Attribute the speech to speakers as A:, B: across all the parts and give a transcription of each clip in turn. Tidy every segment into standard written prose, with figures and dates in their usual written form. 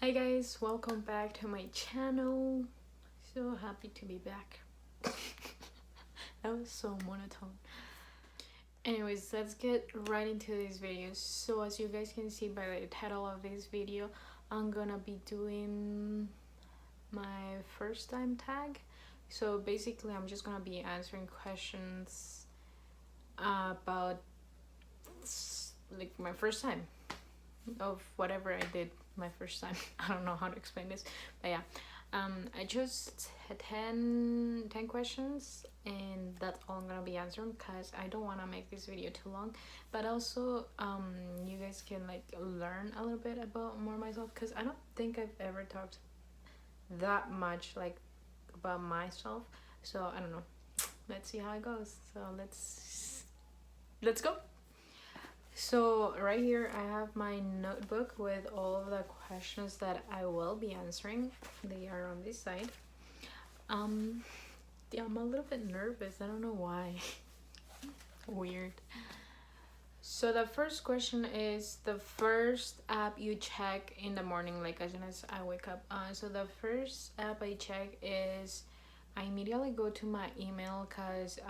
A: Hi guys, welcome back to my channel. So happy to be back. That was so monotone. Anyways, let's get right into this video. So as you guys can see by the title of this video, I'm gonna be doing my first time tag. So basically I'm just gonna be answering questions about like my first time of whatever I did my first time. I don't know how to explain this, but yeah. I chose 10 questions, and that's all I'm gonna be answering because I don't want to make this video too long, but also you guys can like learn a little bit about more myself because I don't think I've ever talked that much like about myself. So I don't know. Let's see how it goes. So let's go. So right here I have my notebook with all of the questions that I will be answering. They are on this side. Yeah, I'm a little bit nervous. I don't know why. Weird. So the first question is the first app you check in the morning, like as soon as I wake up. So the first app I check is I immediately go to my email because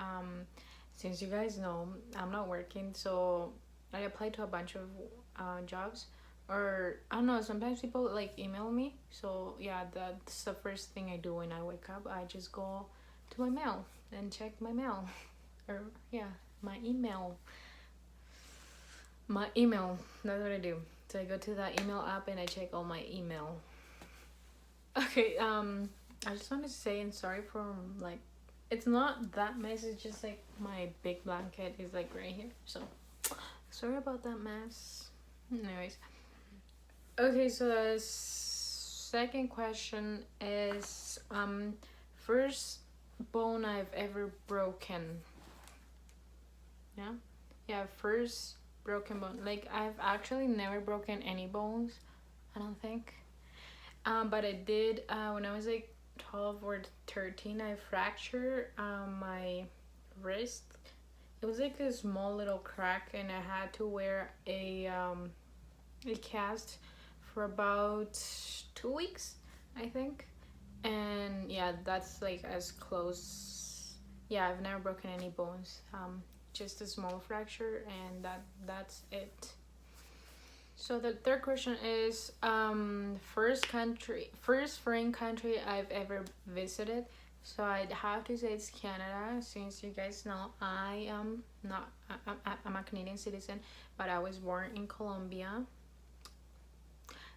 A: since you guys know I'm not working, so I applied to a bunch of jobs, or I don't know, sometimes people like email me. So yeah, that's the first thing I do when I wake up. I just go to my mail and check my mail, or yeah, my email. My email. That's what I do. So I go to that email app and I check all my email. Okay. I just want to say and sorry for like, it's not that mess. It's just like my big blanket is like right here. So sorry about that mess. Anyways. Okay, so the second question is first bone I've ever broken. Yeah? Yeah, first broken bone. Like I've actually never broken any bones, I don't think. But I did when I was like 12 or 13, I fractured my wrist. It was like a small little crack and I had to wear a cast for about 2 weeks, I think. And yeah, that's like as close. Yeah, I've never broken any bones. Just a small fracture, and that's it. So the third question is first foreign country I've ever visited. So I'd have to say it's Canada, since you guys know I am not I'm a Canadian citizen, but I was born in Colombia.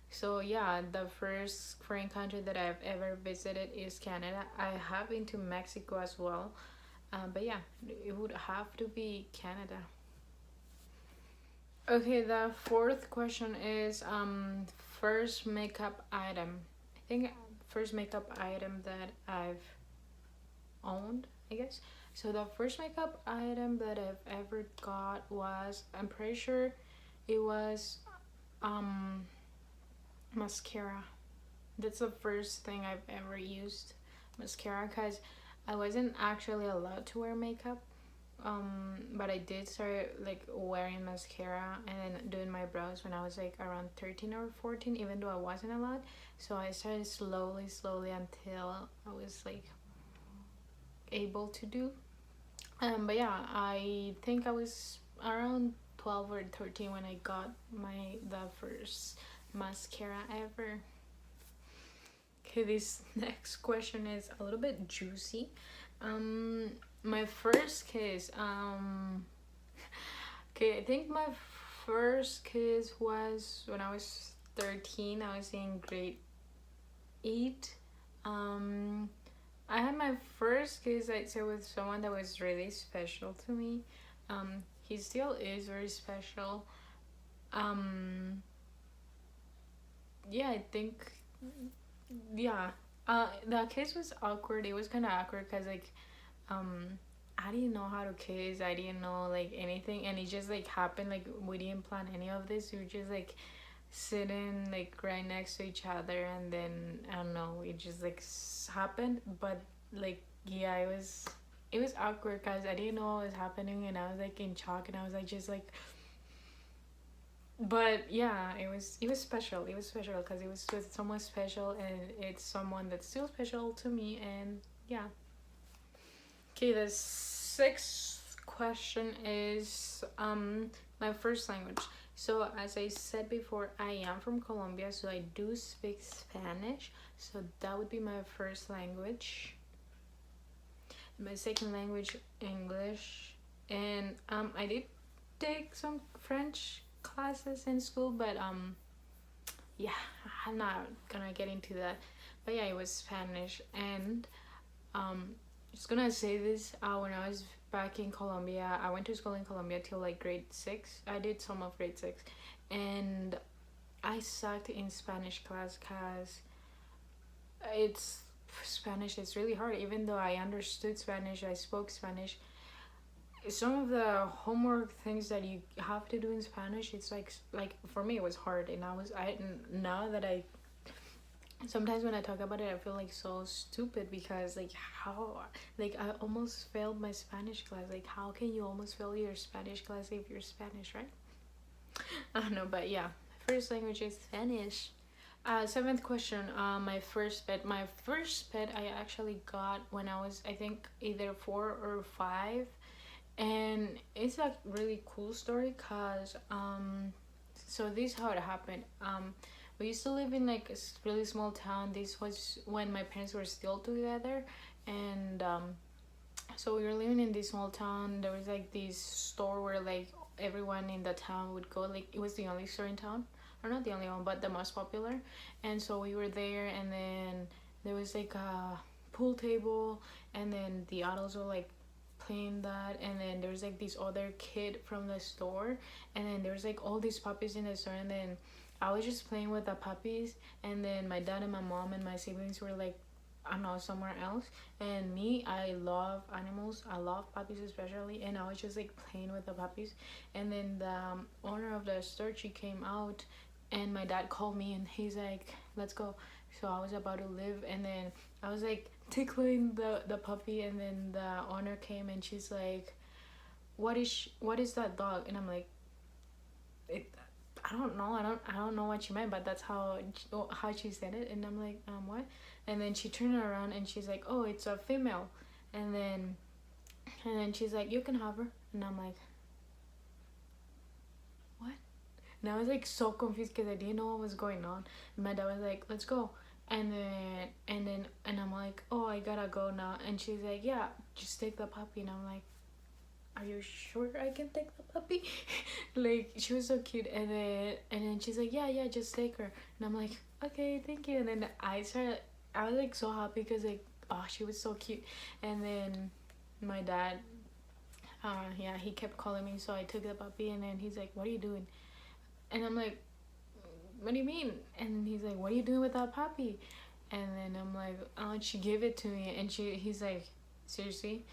A: So yeah, the first foreign country that I've ever visited is Canada. I have been to Mexico as well, but yeah, it would have to be Canada. Okay, the fourth question is first makeup item. I think first makeup item that I've owned, I guess. So the first makeup item that I've ever got was, I'm pretty sure it was um mascara. That's the first thing I've ever used, mascara, because I wasn't actually allowed to wear makeup. But I did start like wearing mascara and then doing my brows when I was like around 13 or 14, even though I wasn't allowed. So I started slowly until I was like able to do. But yeah, I think I was around 12 or 13 when I got the first mascara ever. Okay, this next question is a little bit juicy. Um, my first kiss. Okay, I think my first kiss was when I was 13. I was in grade 8. Um, I had my first kiss, I'd say, with someone that was really special to me. He still is very special. Um, yeah, I think, yeah. The kiss was awkward. It was kind of awkward because like I didn't know how to kiss. I didn't know like anything, and it just like happened. Like we didn't plan any of this. We were just like sitting like right next to each other, and then I don't know. It just like happened. But like yeah, it was awkward because I didn't know what was happening, and I was like in shock, and I was like just like But yeah, it was special. It was special because it was with someone special, and it's someone that's still special to me. And yeah. Okay, the sixth question is my first language. So as I said before, I am from Colombia, so I do speak Spanish. So that would be my first language. My second language, English, and I did take some French classes in school, but yeah, I'm not gonna get into that. But yeah, it was Spanish, and just gonna say this. When I was back in Colombia, I went to school in Colombia till like grade 6. I did some of grade 6, and I sucked in Spanish class because it's Spanish. It's really hard. Even though I understood Spanish, I spoke Spanish. Some of the homework things that you have to do in Spanish, it's like for me it was hard, and I now that I sometimes when I talk about it, I feel like so stupid because like how like I almost failed my Spanish class. Like how can you almost fail your Spanish class if you're Spanish, right? I don't know, but yeah, first language is Spanish. Seventh question. My first pet I actually got when I was I think either 4 or 5, and it's a really cool story cause so this is how it happened. We used to live in like a really small town. This was when my parents were still together, and so we were living in this small town. There was like this store where like everyone in the town would go. Like it was the only store in town, or not the only one, but the most popular. And so we were there, and then there was like a pool table, and then the adults were like playing that, and then there was like this other kid from the store, and then there was like all these puppies in the store, and then I was just playing with the puppies, and then my dad and my mom and my siblings were like, I don't know, somewhere else. And me, I love animals. I love puppies especially, and I was just like playing with the puppies. And then the owner of the store, she came out, and my dad called me, and he's like, "Let's go." So I was about to leave, and then I was like tickling the puppy, and then the owner came, and she's like, what is that dog?" And I'm like, it, I don't know. I don't know what she meant, but that's how she said it. And I'm like, what? And then she turned around, and she's like, "Oh, it's a female." And then she's like, "You can have her." And I'm like, "What?" And I was like so confused because I didn't know what was going on. And my dad was like, "Let's go." And I'm like, "Oh, I gotta go now." And she's like, "Yeah, just take the puppy." And I'm like, "Are you sure I can take the puppy?" Like she was so cute, and then she's like, "Yeah, just take her." And I'm like, "Okay, thank you." And then I was like so happy because like, oh, she was so cute. And then my dad, yeah, he kept calling me, so I took the puppy, and then he's like, "What are you doing?" And I'm like, "What do you mean?" And he's like, "What are you doing with that puppy?" And then I'm like, "Oh, she gave it to me." And he's like, "Seriously?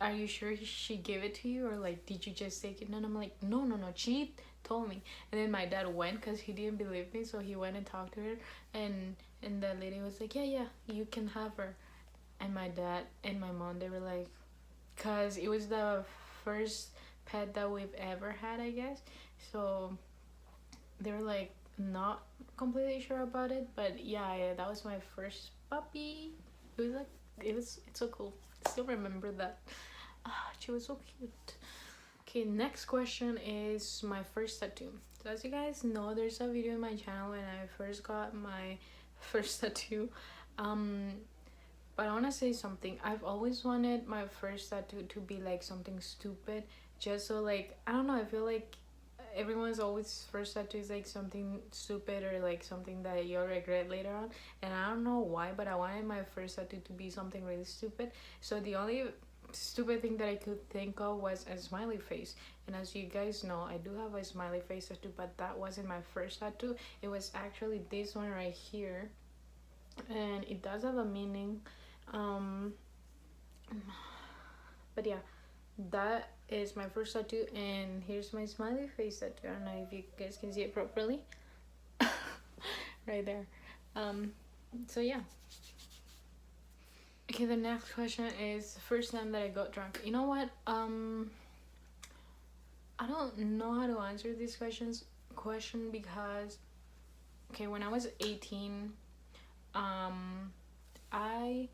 A: Are you sure she gave it to you, or like did you just take it?" And I'm like, no, she told me. And then my dad went because he didn't believe me, so he went and talked to her, and the lady was like, "Yeah, you can have her." And my dad and my mom, they were like, because it was the first pet that we've ever had, I guess. So they were like not completely sure about it, but yeah, that was my first puppy. It was like it's so cool. I still remember that. She was so cute. Okay, next question is my first tattoo. So as you guys know, there's a video in my channel when I first got my first tattoo. Um, but I wanna say something. I've always wanted my first tattoo to be like something stupid, just so like I don't know. I feel like everyone's always first tattoo is like something stupid or like something that you'll regret later on, and I don't know why, but I wanted my first tattoo to be something really stupid. So the only stupid thing that I could think of was a smiley face, and as you guys know, I do have a smiley face tattoo, but that wasn't my first tattoo. It was actually this one right here, and it does have a meaning. um but yeah, that is my first tattoo, and here's my smiley face tattoo. I don't know if you guys can see it properly. Right there. So yeah. Okay, the next question is first time that I got drunk. You know what, I don't know how to answer these questions question because okay, when I was 18, um, I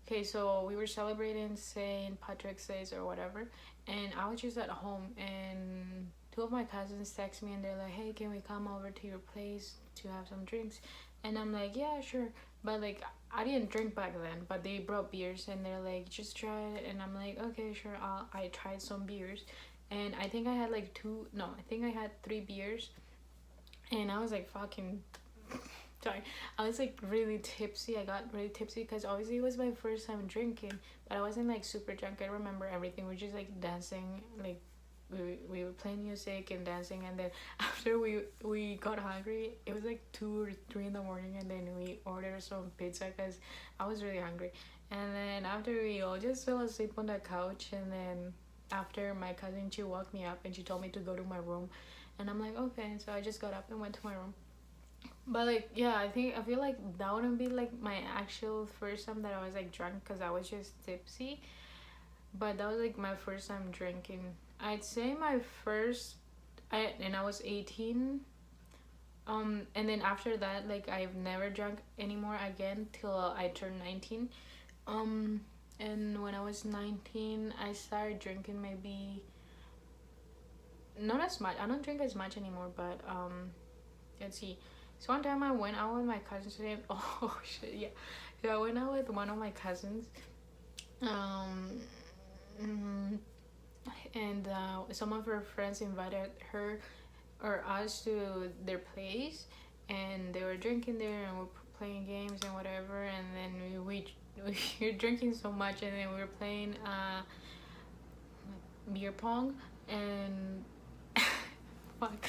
A: okay, so we were celebrating St. Patrick's Day or whatever, and I was just at home, and two of my cousins text me, and they're like, "Hey, can we come over to your place to have some drinks?" And I'm like, "Yeah, sure," but like I didn't drink back then, but they brought beers, and they're like, "Just try it," and I'm like, "Okay, sure." I tried some beers, and I think I had like two. No, I think I had three beers, and I was like fucking sorry, I was like really tipsy. I got really tipsy because obviously it was my first time drinking, but I wasn't like super drunk. I remember everything. We were just like dancing, like we were playing music and dancing, and then after we got hungry, it was like 2 or 3 in the morning, and then we ordered some pizza because I was really hungry. And then after we all just fell asleep on the couch, and then after my cousin, she woke me up and she told me to go to my room, and I'm like, okay. So I just got up and went to my room. But like, yeah, I feel like that wouldn't be like my actual first time that I was like drunk because I was just tipsy. But that was like my first time drinking. I'd say my first, I was 18. And then after that, like I've never drunk anymore again till I turned 19. Um, and when I was 19, I started drinking maybe not as much. I don't drink as much anymore, but let's see. So one time I went out with my cousins today. Oh shit, yeah. So I went out with one of my cousins. Um, mm, and some of her friends invited her or us to their place, and they were drinking there and we were playing games and whatever. And then we were drinking so much, and then we were playing beer pong and fuck.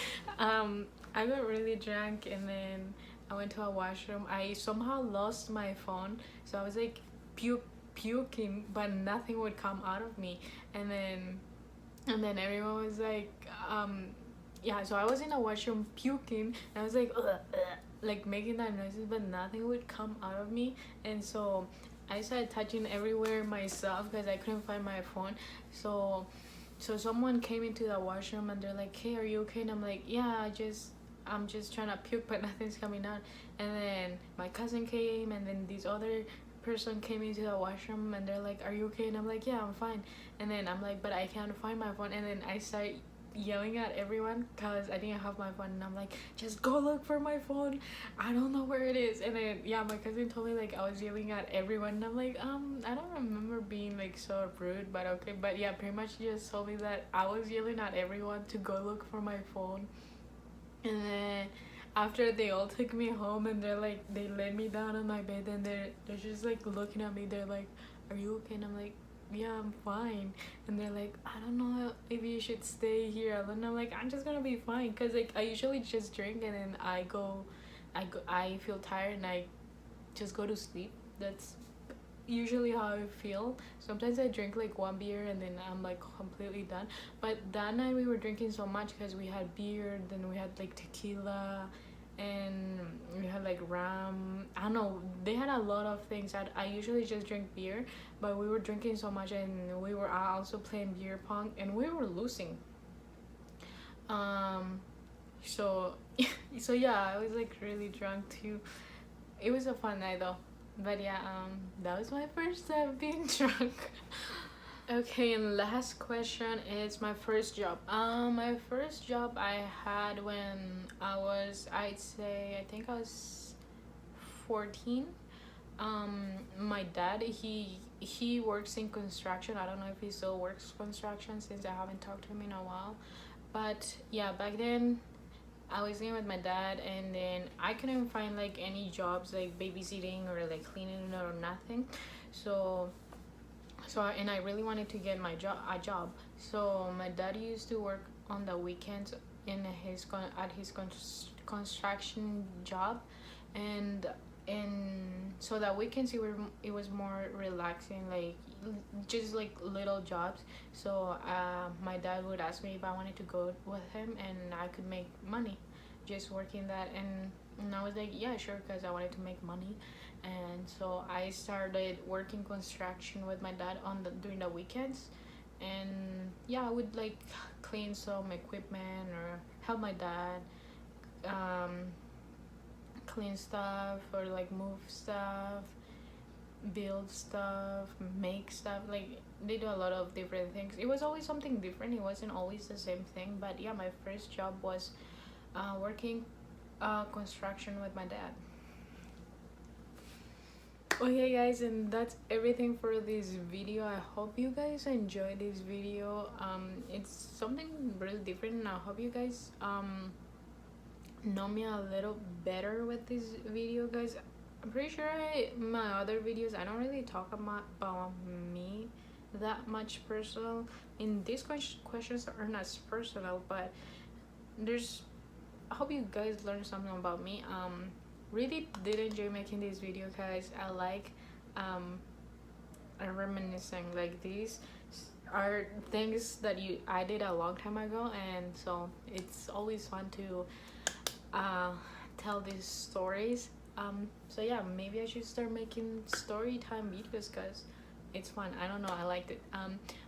A: I got really drunk, and then I went to a washroom. I somehow lost my phone, so I was like puking, but nothing would come out of me. And then everyone was like, yeah. So I was in a washroom puking, and I was like, ugh, ugh, like making that noises, but nothing would come out of me. And so I started touching everywhere myself because I couldn't find my phone. So someone came into the washroom and they're like, "Hey, are you okay?" And I'm like, "Yeah, I'm just trying to puke, but nothing's coming out." And then my cousin came, and then this other person came into the washroom, and they're like, "Are you okay?" And I'm like, "Yeah, I'm fine." And then I'm like, "But I can't find my phone." And then I start yelling at everyone because I didn't have my phone, and I'm like, "Just go look for my phone. I don't know where it is." And then yeah, my cousin told me like I was yelling at everyone, and I'm like, I don't remember being like so rude, but okay. But yeah, pretty much she just told me that I was yelling at everyone to go look for my phone. And then after they all took me home, and they're like, they laid me down on my bed, and they're just like looking at me. They're like, "Are you okay?" And I'm like, "Yeah, I'm fine." And they're like, "I don't know if you should stay here alone." And I'm like, "I'm just gonna be fine," because like I usually just drink, and then I feel tired, and I just go to sleep. That's usually how I feel. Sometimes I drink like one beer, and then I'm like completely done. But that night we were drinking so much because we had beer, then we had like tequila, and we had like rum. I don't know. They had a lot of things. I usually just drink beer, but we were drinking so much, and we were also playing beer pong, and we were losing. Um, so so yeah, I was like really drunk too. It was a fun night though. But yeah, that was my first time being drunk. Okay, and last question is my first job. My first job I had when I'd say, I think I was 14. My dad, he works in construction. I don't know if he still works construction since I haven't talked to him in a while. But yeah, back then I was living with my dad, and then I couldn't find like any jobs like babysitting or like cleaning or nothing. So and I really wanted to get a job. So my dad used to work on the weekends in at his construction job, and so that weekends it was more relaxing, like just like little jobs. So my dad would ask me if I wanted to go with him, and I could make money just working that. And I was like, yeah, sure, because I wanted to make money. And so I started working construction with my dad during the weekends. And yeah, I would like clean some equipment, or help my dad um clean stuff or like move stuff, build stuff, make stuff. Like they do a lot of different things. It was always something different. It wasn't always the same thing. But yeah, my first job was working construction with my dad. Okay guys, and that's everything for this video. I hope you guys enjoyed this video. It's something really different, and I hope you guys know me a little better with this video, guys. I'm pretty sure my other videos I don't really talk about me that much personal. And these questions aren't as personal, but there's, I hope you guys learned something about me. Really did enjoy making this video, guys. I like reminiscing. Like these are things that I did a long time ago, and so it's always fun to tell these stories. So yeah, maybe I should start making story time videos because it's fun. I don't know, I liked it.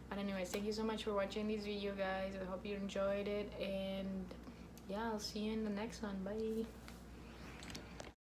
A: But anyways, thank you so much for watching this video, guys. I hope you enjoyed it, and yeah, I'll see you in the next one. Bye.